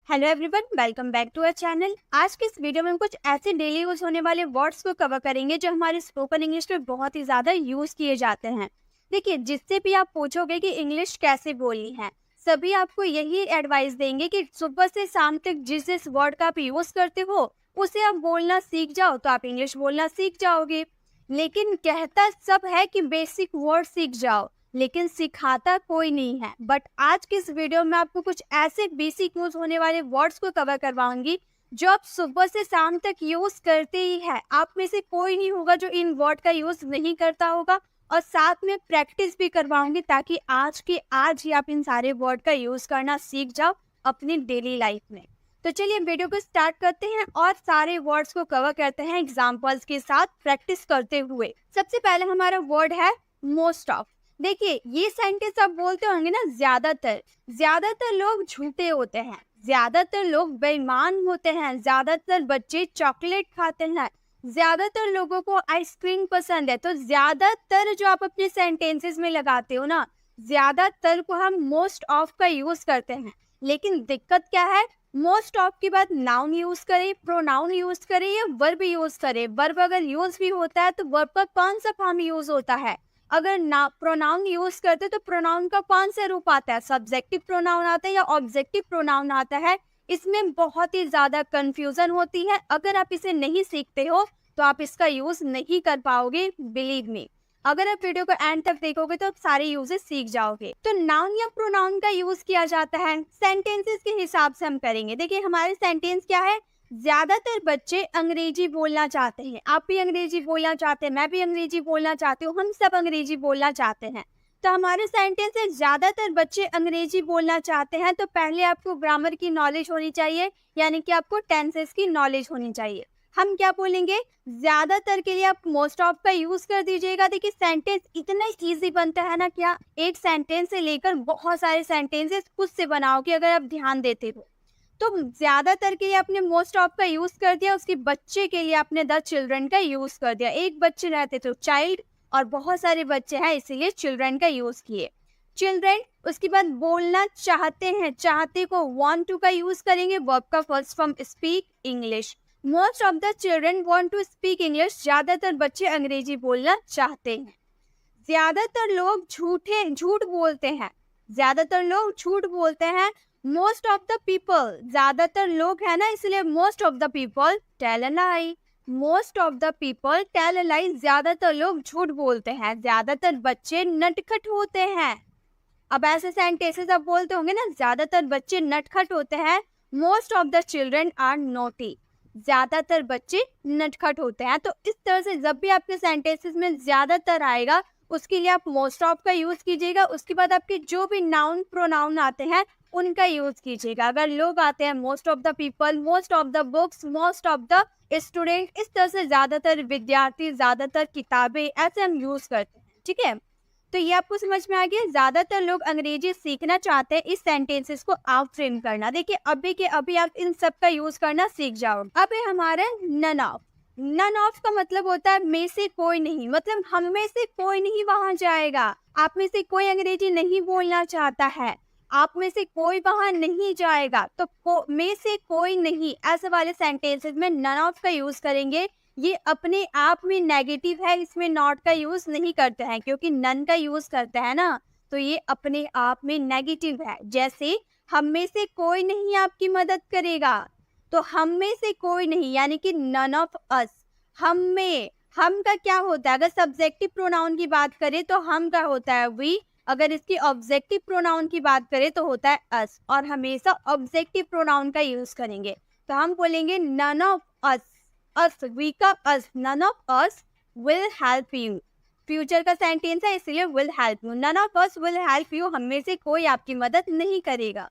Hello everyone, welcome back to our channel. आज के इस वीडियो में हम कुछ ऐसे डेली यूज होने वाले वर्ड्स को कवर करेंगे जो हमारे स्पोकन इंग्लिश में बहुत ही ज्यादा यूज किए जाते हैं। देखिए, जिससे भी आप पूछोगे कि इंग्लिश कैसे बोलनी है, सभी आपको यही एडवाइस देंगे कि सुबह से शाम तक जिस जिस वर्ड का आप यूज करते हो उसे आप बोलना सीख जाओ तो आप इंग्लिश बोलना सीख जाओगे। लेकिन कहता सब है कि बेसिक वर्ड सीख जाओ, लेकिन सिखाता कोई नहीं है। बट आज की इस वीडियो में आपको कुछ ऐसे बेसिक यूज होने वाले वर्ड्स को कवर करवाऊंगी जो आप सुबह से शाम तक यूज करते ही है। आप में से कोई नहीं होगा जो इन वर्ड का यूज नहीं करता होगा, और साथ में प्रैक्टिस भी करवाऊंगी ताकि आज के आज ही आप इन सारे वर्ड का यूज करना सीख जाओ अपनी डेली लाइफ में। तो चलिए वीडियो को स्टार्ट करते हैं और सारे वर्ड्स को कवर करते हैं एग्जाम्पल्स के साथ प्रैक्टिस करते हुए। सबसे पहले हमारा वर्ड है मोस्ट ऑफ। देखिए, ये सेंटेंस आप बोलते होंगे ना, ज्यादातर लोग झूठे होते हैं, ज्यादातर लोग बेईमान होते हैं, ज्यादातर बच्चे चॉकलेट खाते हैं, ज्यादातर लोगों को आइसक्रीम पसंद है। तो ज्यादातर जो आप अपने सेंटेंसेस में लगाते हो ना, ज्यादातर को हम मोस्ट ऑफ का यूज करते हैं। लेकिन दिक्कत क्या है, मोस्ट ऑफ के बाद नाउन यूज करें, प्रोनाउन यूज करें या वर्ब यूज करें। वर्ब अगर यूज भी होता है तो वर्ब का कौन सा फॉर्म यूज होता है। अगर ना प्रोनाउन यूज करते तो प्रोनाउन का कौन सा रूप आता है, सब्जेक्टिव प्रोनाउन आता है या ऑब्जेक्टिव प्रोनाउन आता है। इसमें बहुत ही ज्यादा कंफ्यूजन होती है। अगर आप इसे नहीं सीखते हो तो आप इसका यूज नहीं कर पाओगे, बिलीव मी। अगर आप वीडियो को एंड तक देखोगे तो आप सारे यूजेस सीख जाओगे। तो नाउन या प्रोनाउन का यूज किया जाता है सेंटेंसेस के हिसाब से हम करेंगे। देखिए, हमारे सेंटेंस क्या है, ज्यादातर बच्चे अंग्रेजी बोलना चाहते हैं। आप भी अंग्रेजी बोलना चाहते हैं, मैं भी अंग्रेजी बोलना चाहती हूँ, हम सब अंग्रेजी बोलना चाहते हैं। तो हमारे सेंटेंस है ज्यादातर बच्चे अंग्रेजी बोलना चाहते हैं। तो पहले आपको ग्रामर की नॉलेज होनी चाहिए, यानी कि आपको टेंसेस की नॉलेज होनी चाहिए। हम क्या बोलेंगे, ज्यादातर के लिए आप मोस्ट ऑफ का यूज कर दीजिएगा। देखिए, सेंटेंस इतना इजी बनता है ना, क्या एक सेंटेंस से लेकर बहुत सारे सेंटेंसेस खुद से बनाओगे अगर आप ध्यान देते हो। तो ज्यादातर के लिए आपने मोस्ट ऑफ का यूज कर दिया, उसके बच्चे के लिए आपने द चिल्ड्रन का यूज कर दिया। एक बच्चे रहते तो चाइल्ड, और बहुत सारे बच्चे हैं इसीलिए चिल्ड्रन का यूज किए, चिल्ड्रन। उसके बाद बोलना चाहते हैं, चाहते को वांट टू का यूज करेंगे, वर्ब का first form speak English. Most of the children want to speak English, ज्यादातर बच्चे अंग्रेजी बोलना चाहते हैं। ज्यादातर लोग झूठ बोलते हैं, ज्यादातर लोग झूठ बोलते हैं। मोस्ट ऑफ द पीपल, ज्यादातर लोग है ना इसलिए most of the people tell a lie, most of the people tell a lie, ज्यादातर लोग झूठ बोलते हैं। ज्यादातर बच्चे नटखट होते हैं। अब ऐसे सेंटेंसेस आप बोलते होंगे ना, ज्यादातर बच्चे नटखट होते हैं, most of the children are naughty, ज्यादातर बच्चे नटखट होते हैं। तो इस तरह से जब भी आपके सेंटेंसेस में ज्यादातर आएगा उसके लिए आप मोस्ट ऑफ का यूज कीजिएगा। उसके बाद आपके जो भी नाउन प्रोनाउन आते हैं उनका यूज कीजिएगा। अगर लोग आते हैं, most of the people, most of the books, most of the student, इस तरह से ज्यादातर विद्यार्थी, ज्यादातर किताबें, ऐसे हम यूज करते हैं। ठीक है, तो ये आपको समझ में आ गया। ज्यादातर लोग अंग्रेजी सीखना चाहते हैं, इस सेंटेंसेस को आप फ्रेम करना। देखिए, अभी के अभी आप इन सब का यूज करना सीख जाओगे। अब है हमारा नन ऑफ। नन ऑफ का मतलब होता है में से कोई नहीं, मतलब हम में से कोई नहीं वहां जाएगा। आप में से कोई अंग्रेजी नहीं बोलना चाहता है, आप में से कोई वहां नहीं जाएगा, तो में से कोई नहीं, ऐसे वाले सेंटेंसेस में नन ऑफ का यूज करेंगे। ये अपने आप में नेगेटिव है, इसमें नॉट का यूज नहीं करते हैं, क्योंकि नन का यूज करते हैं ना, तो ये अपने आप में नेगेटिव है। जैसे हम में से कोई नहीं आपकी मदद करेगा, तो हम में से कोई नहीं यानी कि नन ऑफ अस। हम में, हम का क्या होता है, अगर सब्जेक्टिव प्रोनाउन की बात करें तो हम का होता है वी, अगर इसकी ऑब्जेक्टिव प्रोनाउन की बात करें तो होता है अस, और हमेशा ऑब्जेक्टिव प्रोनाउन का यूज करेंगे। तो हम बोलेंगे none of us, us, we का us, none of us will help you. Future का सेंटेंस है इसलिए will help you, none of us will help you, हम में से कोई आपकी मदद नहीं करेगा।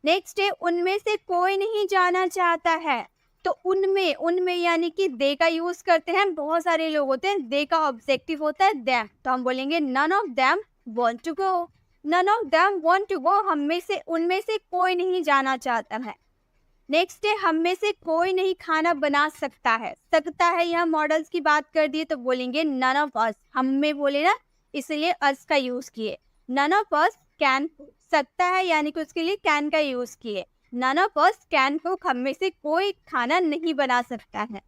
नेक्स्ट है उनमें से कोई नहीं जाना चाहता है। तो उनमें यानी कि दे का यूज करते हैं। बहुत सारे लोग होते हैं, दे का ऑब्जेक्टिव होता है देम, तो हम बोलेंगे none of them want to go, none of them want to go, हम में से, उनमें से कोई नहीं जाना चाहता है। नेक्स्ट है हम में से कोई नहीं खाना बना सकता है। सकता है, यहाँ मॉडल्स की बात कर दिए तो बोलेंगे नन ऑफ अस, हम में बोले ना इसलिए अस का यूज किए। नन ऑफ अस कैन, सकता है यानी कि उसके लिए कैन का यूज किए। None of us can cook, हम में से कोई खाना नहीं बना सकता है।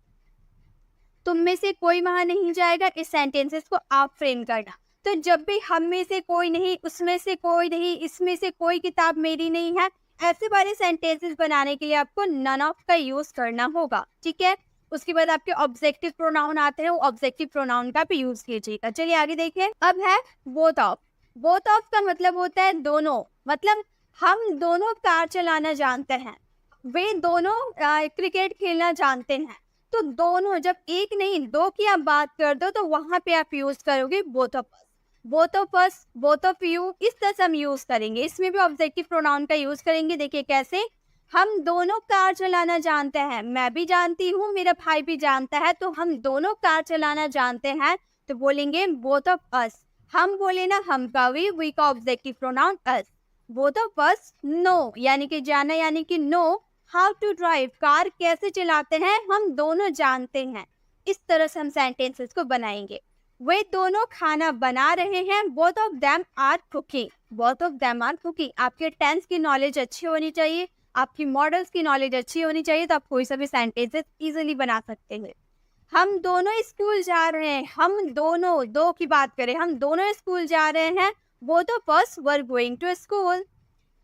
तुम में से कोई वहां नहीं जाएगा, इस सेंटेंसेस को आप फ्रेम करना। तो जब भी हम में से कोई नहीं, उसमें से कोई नहीं, इसमें से कोई किताब मेरी नहीं है, ऐसे वाले सेंटेंसेस बनाने के लिए आपको नन ऑफ का यूज करना होगा, ठीक है। उसके बाद आपके ऑब्जेक्टिव प्रोनाउन आते हैं, वो ऑब्जेक्टिव प्रोनाउन का भी यूज कीजिएगा। चलिए आगे देखिए। अब है बोथ ऑफ। बोथ ऑफ का मतलब होता है दोनों, मतलब हम दोनों कार चलाना जानते हैं, वे दोनों क्रिकेट खेलना जानते हैं। तो दोनों, जब एक नहीं दो की आप बात कर दो तो वहां पे आप यूज करोगे both of us, both of us, both of you, इस तरह से हम यूज करेंगे। इसमें भी ऑब्जेक्टिव प्रोनाउन का यूज करेंगे। देखिए कैसे, हम दोनों कार चलाना जानते हैं, मैं भी जानती हूँ, मेरा भाई भी जानता है, तो हम दोनों कार चलाना जानते हैं, तो बोलेंगे बोथ ऑफ अस। हम बोले ना हम का वी का objective pronoun us. Both of us know, यानी कि जाना, यानी कि know how to drive, car कैसे चलाते हैं हम दोनों जानते हैं। इस तरह से हम सेंटेंसेस को बनाएंगे। वे दोनों खाना बना रहे हैं, both of them are cooking, both of them are cooking. आपके टेंस की नॉलेज अच्छी होनी चाहिए, आपकी मॉडल्स की नॉलेज अच्छी होनी चाहिए, तो आप कोई सा भी सेंटेंसेस इजीली बना सकते हैं। हम दोनों स्कूल जा रहे हैं, हम दोनों, दो की बात करें, हम दोनों स्कूल जा रहे हैं, both of us were going to school.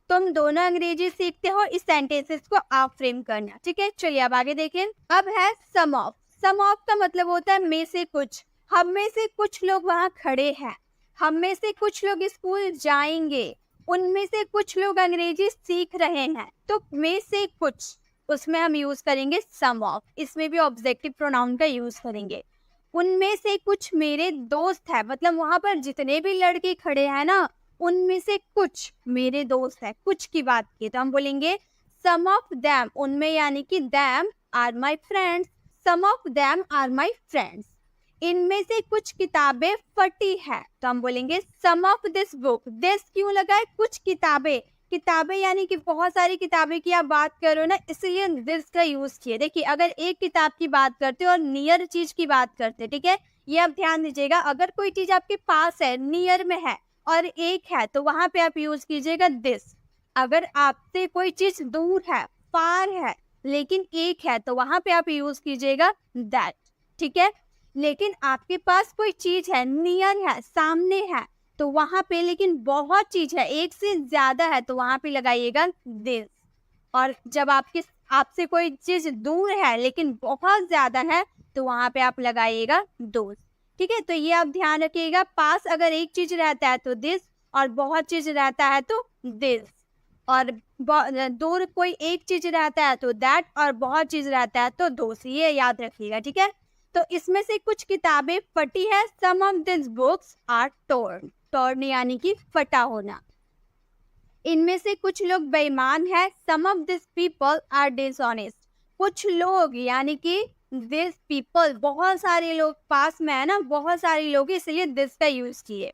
तुम दोनों अंग्रेजी सीखते हो, इस सेंटेंसेस को आप फ्रेम करना, ठीक है। चलिए अब आगे देखें। अब है सम ऑफ। सम ऑफ का मतलब होता है में से कुछ, हम में से कुछ लोग वहाँ खड़े हैं, हम में से कुछ लोग स्कूल जाएंगे, उनमें से कुछ लोग अंग्रेजी सीख रहे हैं, तो में से कुछ, उसमें हम यूज करेंगे सम ऑफ। इसमें भी ऑब्जेक्टिव प्रोनाउन का यूज करेंगे। उनमें से कुछ मेरे दोस्त है, मतलब वहां पर जितने भी लड़के खड़े हैं ना, उनमें से कुछ मेरे दोस्त है, कुछ की बात की, तो हम बोलेंगे सम ऑफ देम, उनमें यानी कि them are my friends, some of them are my friends. इनमें से कुछ किताबें फटी है, तो हम बोलेंगे some of this book. This क्यों लगा है, कुछ किताबें, किताबें यानी कि बहुत सारी किताबें की आप बात करो ना, इसलिए दिस का यूज किए। देखिए अगर एक किताब की बात करते हो और नियर चीज की बात करते, ठीक है, ये आप ध्यान दीजिएगा। अगर कोई चीज आपके पास है, नियर में है और एक है, तो वहां पे आप यूज कीजिएगा दिस। अगर आपसे कोई चीज दूर है, फार है, लेकिन एक है, तो वहां पे आप यूज कीजिएगा दैट, ठीक है। लेकिन आपके पास कोई चीज है, नियर है, सामने है, तो वहां पे लेकिन बहुत चीज है, एक से ज्यादा है, तो वहां पे लगाइएगा दिस। और जब आपसे कोई चीज दूर है लेकिन बहुत ज्यादा है, तो वहां पे आप लगाइएगा दोस, ठीक है। तो ये आप ध्यान रखिएगा, पास अगर एक चीज रहता है तो दिस, और बहुत चीज रहता है तो दिस, और दूर कोई एक चीज रहता है तो दैट, और बहुत चीज रहता है तो दोस, ये याद रखिएगा, ठीक है। तो इसमें से कुछ किताबें फटी है, some of this books are torn, torn यानी कि फटा होना। इनमें से कुछ लोग बेईमान है, some of this people are dishonest, कुछ लोग यानी कि दिस पीपल, बहुत सारे लोग पास में है ना, बहुत सारे लोग, इसलिए दिस का यूज किए।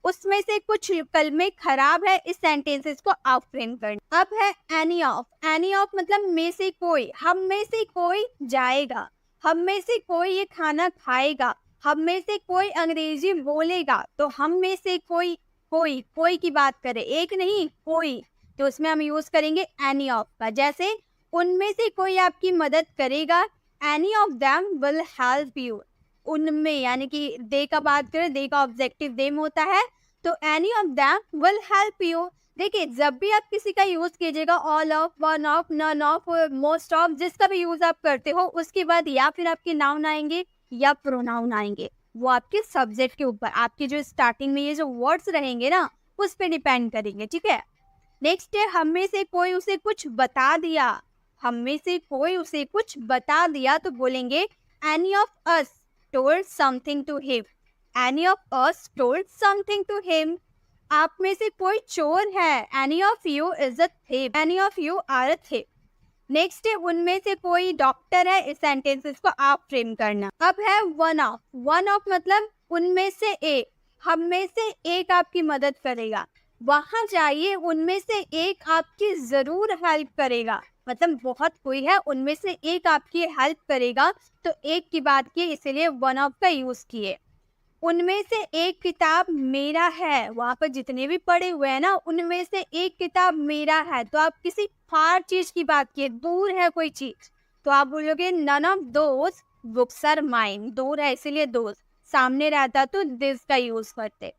उसमें से कुछ कलमे खराब है, इस सेंटेंसेस को आप फ्रेम करना। अब है एनी ऑफ। एनी ऑफ मतलब में से कोई, हम में से कोई जाएगा, हम में से कोई ये खाना खाएगा, हम में से कोई अंग्रेजी बोलेगा, तो हम में से कोई, कोई, कोई की बात करें, एक नहीं कोई, तो उसमें हम यूज करेंगे एनी ऑफ का। जैसे उनमें से कोई आपकी मदद करेगा, any of them will help you. उनमें यानी कि दे का बात करें, दे का ऑब्जेक्टिव देम होता है, तो any of them will help you. देखिए जब भी आप किसी का यूज कीजिएगा, all of, one of, none of, most of, जिसका भी यूज आप करते हो, उसके बाद या फिर आपके नाउन आएंगे या प्रोनाउन आएंगे, वो आपके सब्जेक्ट के ऊपर, आपके जो स्टार्टिंग में ये जो वर्ड्स रहेंगे ना, उस पर डिपेंड करेंगे, ठीक है। नेक्स्ट है हम में से कोई उसे कुछ बता दिया, हम में से कोई उसे कुछ बता दिया, तो बोलेंगे any of us told something to him, any of us told something to him. आप में से कोई चोर है, any of you is a thief, any of you are a thief. Next है उनमें से कोई डॉक्टर है, इस सेंटेंसेस को आप फ्रेम करना। अब है वन ऑफ। वन ऑफ मतलब उनमें से एक, हम में से एक आपकी मदद करेगा, वहां जाइए, उनमें से एक आपकी जरूर हेल्प करेगा, मतलब बहुत कोई है, उनमें से एक आपकी हेल्प करेगा, तो एक की बात की, इसलिए वन ऑफ का यूज किए। उनमें से एक किताब मेरा है। वहाँ पर जितने भी पढ़े हुए हैं ना, उनमें से एक किताब मेरा है। तो आप किसी फार चीज की बात किए, दूर है कोई चीज, तो आप बोलोगे none of those books are mine. दूर है इसीलिए दोज, सामने रहता तो दिस का यूज करते।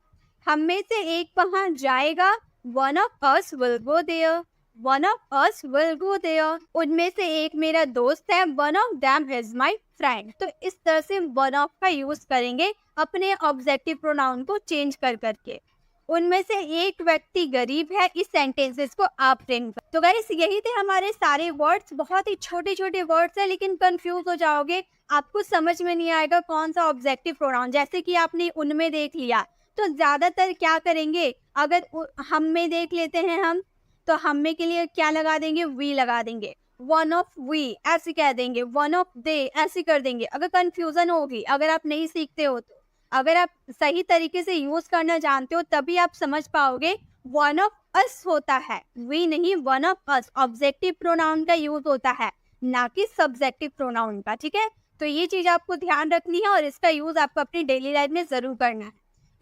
हम में से एक वहां जाएगा, one of us will go there. One of us will go there, उनमें से एक मेरा दोस्त है, one of them is my friend. तो इस तरह से वन ऑफ का यूज करेंगे अपने ऑब्जेक्टिव प्रोनाउन को चेंज कर करके। उनमें से एक व्यक्ति गरीब है, इस सेंटेंसेस को आप फ्रेम कर। तो गाइस यही थे हमारे सारे वर्ड्स। बहुत ही छोटे छोटे वर्ड्स है, लेकिन कंफ्यूज हो जाओगे, आपको समझ में नहीं आएगा कौन सा ऑब्जेक्टिव प्रोनाउन। जैसे कि आपने उनमें देख लिया, तो ज्यादातर क्या करेंगे, अगर हम में देख लेते हैं हम, तो हम में के लिए क्या लगा देंगे, वी लगा देंगे। वन ऑफ वी ऐसे कह देंगे, वन ऑफ दे ऐसे कर देंगे। अगर कंफ्यूजन होगी, अगर आप नहीं सीखते हो तो, अगर आप सही तरीके से यूज करना जानते हो तभी आप समझ पाओगे। वन ऑफ अस होता है, वी नहीं, one of us objective pronoun का यूज होता है, ना कि सब्जेक्टिव प्रोनाउन का। ठीक है, तो ये चीज आपको ध्यान रखनी है और इसका यूज आपको अपनी डेली लाइफ में जरूर करना है।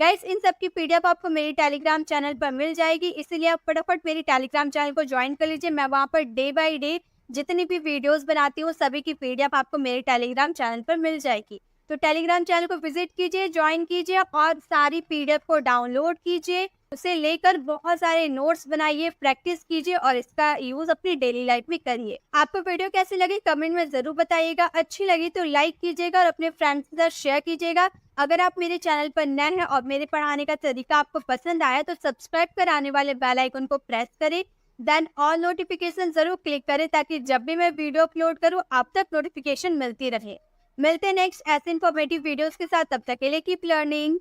गाइस इन सब की पीडीएफ आपको मेरी टेलीग्राम चैनल पर मिल जाएगी, इसीलिए आप फटाफट मेरी टेलीग्राम चैनल को ज्वाइन कर लीजिए। मैं वहाँ पर डे बाय डे जितनी भी वीडियोस बनाती हूँ सभी की पीडीएफ आपको मेरे टेलीग्राम चैनल पर मिल जाएगी। तो टेलीग्राम चैनल को विजिट कीजिए, ज्वाइन कीजिए और सारी पीडीएफ को डाउनलोड कीजिए, उसे लेकर बहुत सारे नोट्स बनाइए, प्रैक्टिस कीजिए और इसका यूज अपनी डेली लाइफ में करिए। आपको वीडियो कैसी लगी कमेंट में जरूर बताइएगा। अच्छी लगी तो लाइक कीजिएगा और अपने फ्रेंड्स के साथ शेयर कीजिएगा। अगर आप मेरे चैनल पर नए हैं और मेरे पढ़ाने का तरीका आपको पसंद आया तो सब्सक्राइब कर आने वाले बेल आइकन को प्रेस करें, देन ऑल नोटिफिकेशन जरूर क्लिक करें ताकि जब भी मैं वीडियो अपलोड करूं आप तक नोटिफिकेशन मिलती रहे। मिलते हैं नेक्स्ट ऐसे इन्फॉर्मेटिव वीडियोस के साथ, तब तक के लिए कीप लर्निंग।